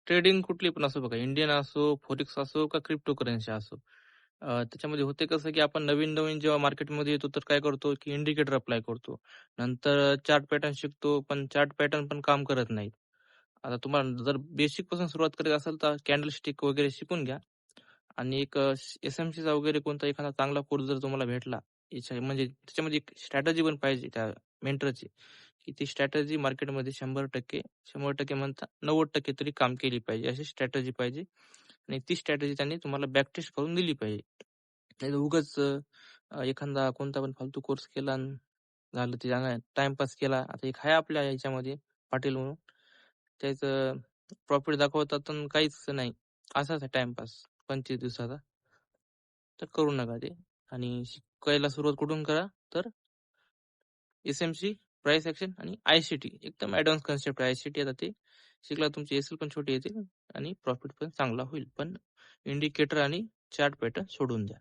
Trading कुठली पण असो बघा, इंडियन असो, फॉरेक्स असो का क्रिप्टोकरन्सी असो. त्याच्यामध्ये होते कसं, की आपण नवीन-नवीन जेव्हा मार्केटमध्ये येतो, तर काय करतो, की इंडिकेटर अप्लाय करतो. नंतर चार्ट पॅटर्न शिकतो, पण चार्ट पॅटर्न पण काम करत नाहीत. आता तुम्हाला जर बेसिकपासून सुरुवात करायची असेल, तर कॅन्डलस्टिक वगैरे शिकून घ्या आणि एक एस-एम-सीचा वगैरे कोणता एखादा चांगला कोर्स जर तुम्हाला भेटला, म्हणजे त्याच्यामध्ये एक स्ट्रॅटेजी पण पाहिजे त्या मेंटरची, की ती स्ट्रॅटेजी मार्केटमध्ये 100% म्हणता 90% तरी काम केली पाहिजे. अशी स्ट्रॅटेजी पाहिजे आणि ती स्ट्रॅटेजी त्यांनी तुम्हाला बॅक टेस्ट करून दिली पाहिजे. नाहीतर उगाच एखादा कोणता पण फालतू कोर्स केला आणि झालं ते टाईमपास केला. आता एक आहे आपल्या ह्याच्यामध्ये पाटील म्हणून, त्याचं प्रॉफिट दाखवतात आणि काहीच नाही. असाच आहे टाईमपास 25 दिवसाचा. तर करू नका ते आणि शिकायला सुरुवात कुठून करा, तर एस-एम-सी, प्राइस एक्शन आणि आय-सी-टी एकदम ॲडव्हान्स कन्सेप्ट आहे. आय-सी-टी आता ते शिकला तुमची एस-एल पण छोटी येतील आणि प्रॉफिट पण चांगला होईल. पण इंडिकेटर आणि चार्ट पॅटर्न सोडून द्या.